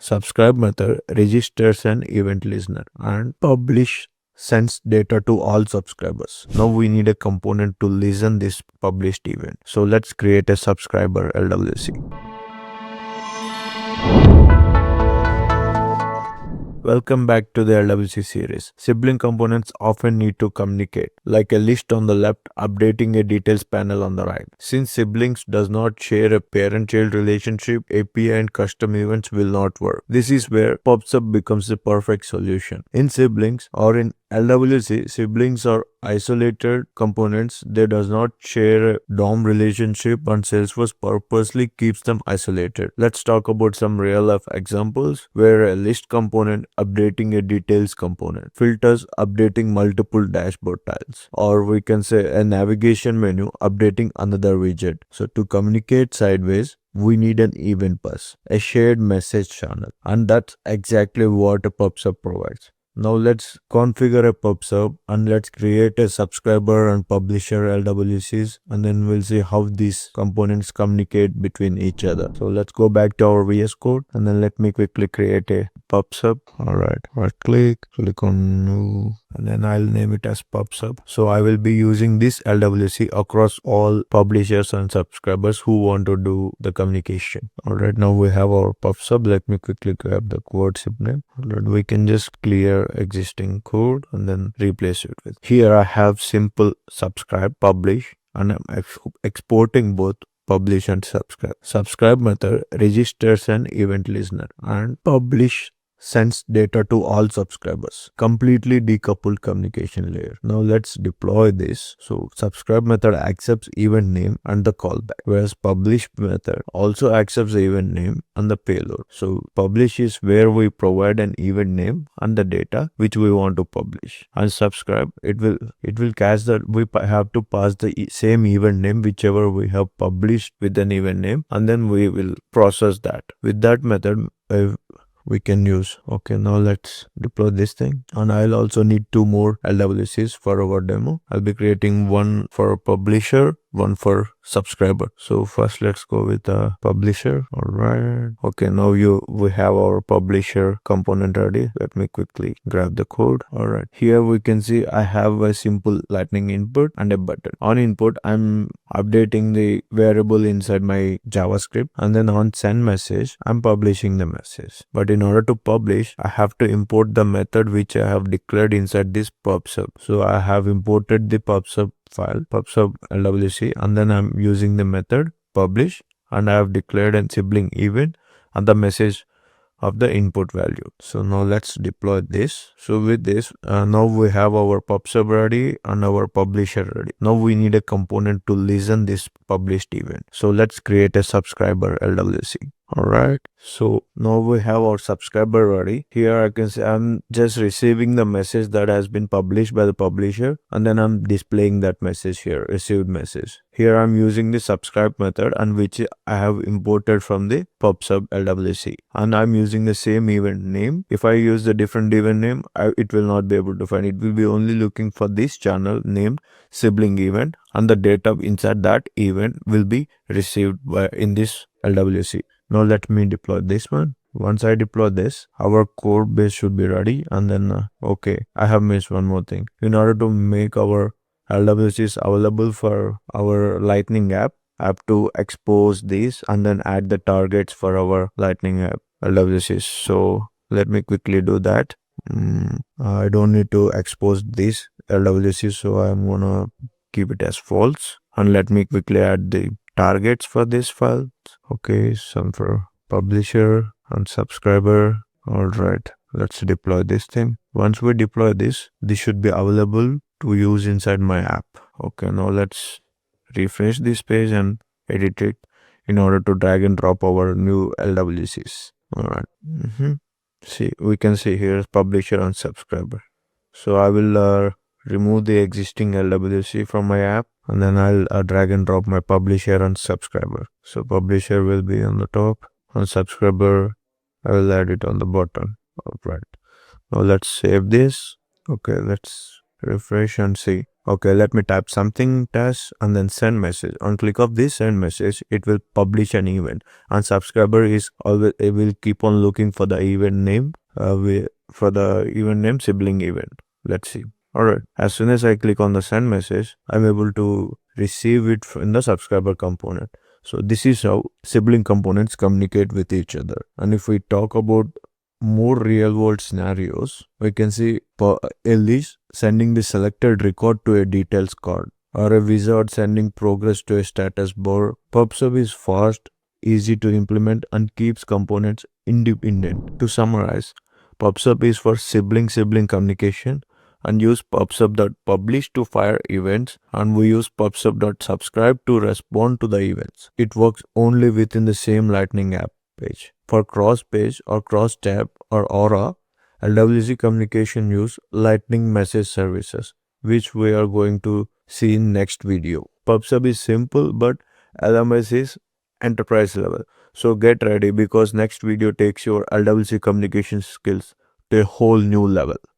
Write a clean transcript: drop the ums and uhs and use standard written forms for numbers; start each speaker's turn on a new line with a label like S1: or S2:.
S1: Subscribe method registers an event listener, and publish sends data to all subscribers. Now we need a component to listen this published event. So let's create a subscriber LWC. Welcome back to the LWC series. Sibling components often need to communicate, like a list on the left updating a details panel on the right. Since siblings does not share a parent-child relationship, API and custom events will not work. This is where PubSub becomes the perfect solution. In siblings or in LWC, siblings are isolated components. They does not share a DOM relationship, and Salesforce purposely keeps them isolated. Let's talk about some real-life examples where a list component updating a details component, filters updating multiple dashboard tiles, or we can say a navigation menu updating another widget. So to communicate sideways, we need an event bus, a shared message channel, and that's exactly what a PubSub provides. Now let's configure a PubSub and let's create a subscriber and publisher LWCs, and then we'll see how these components communicate between each other. So let's go back to our VS Code, and then let me quickly create a PubSub. Alright, right click on new, and then I'll name it as PubSub. So I will be using this LWC across all publishers and subscribers who want to do the communication. Alright, now we have our PubSub. Let me quickly grab the code zip name. Alright, we can just clear existing code and then replace it with. Here I have simple subscribe, publish, and I'm exporting both publish and subscribe. Subscribe method registers an event listener, and publish sends data to all subscribers. Completely decoupled communication layer. Now let's deploy this. So subscribe method accepts event name and the callback, whereas publish method also accepts the event name and the payload. So publish is where we provide an event name and the data which we want to publish, and subscribe it will catch that we have to pass the same event name whichever we have published with an event name, and then we will process that. With that method we can use. Okay, now let's deploy this thing, and I'll also need 2 more LWCs for our demo. I'll be creating one for publisher, one for subscriber. So first let's go with the publisher. All right. Okay, now we have our publisher component ready. Let me quickly grab the code. All right, here we can see I have a simple lightning input and a button. On input, I'm updating the variable inside my JavaScript, and then on send message, I'm publishing the message. But in order to publish, I have to import the method which I have declared inside this PubSub. So I have imported the PubSub file, PubSub LWC, and then I'm using the method publish, and I have declared a sibling event and the message of the input value. So now let's deploy this. So with this, now we have our PubSub ready and our publisher ready. Now we need a component to listen this published event. So let's create a subscriber LWC. Alright, so now we have our subscriber ready. Here I can say I'm just receiving the message that has been published by the publisher, and then I'm displaying that message here, received message. Here I'm using the subscribe method, and which I have imported from the PubSub LWC, and I'm using the same event name. If I use the different event name, it will not be able to find. It will be only looking for this channel named sibling event, and the data inside that event will be received in this LWC. Now let me deploy this one. Once I deploy this, our code base should be ready, and then okay, I have missed one more thing. In order to make our LWCs available for our Lightning app, I have to expose these and then add the targets for our Lightning app LWCs. So let me quickly do that. I don't need to expose these LWCs, so I'm gonna keep it as false, and let me quickly add the targets for this file. Okay, some for publisher and subscriber. All right, let's deploy this thing. Once we deploy this should be available to use inside my app. Okay, now let's refresh this page and edit it in order to drag and drop our new LWCs. All right. See, we can see here publisher and subscriber. So I will remove the existing LWC from my app, and then I'll drag and drop my publisher and subscriber. So publisher will be on the top, and subscriber I will add it on the bottom. All right. Now let's save this. Okay, let's refresh and see. Okay, let me type something test and then send message. On click of this send message, it will publish an event, and subscriber is always, it will keep on looking for the event name, for the event name sibling event. Let's see. Alright, as soon as I click on the send message, I'm able to receive it in the subscriber component. So this is how sibling components communicate with each other. And if we talk about more real world scenarios, we can see a list sending the selected record to a details card, or a wizard sending progress to a status bar. PubSub is fast, easy to implement, and keeps components independent. To summarize, PubSub is for sibling communication, and use PubSub.publish to fire events, and we use PubSub.subscribe to respond to the events. It works only within the same Lightning app page. For cross page or cross tab or Aura, LWC communication use Lightning message services, which we are going to see in next video. PubSub is simple, but LMS is enterprise level. So get ready, because next video takes your LWC communication skills to a whole new level.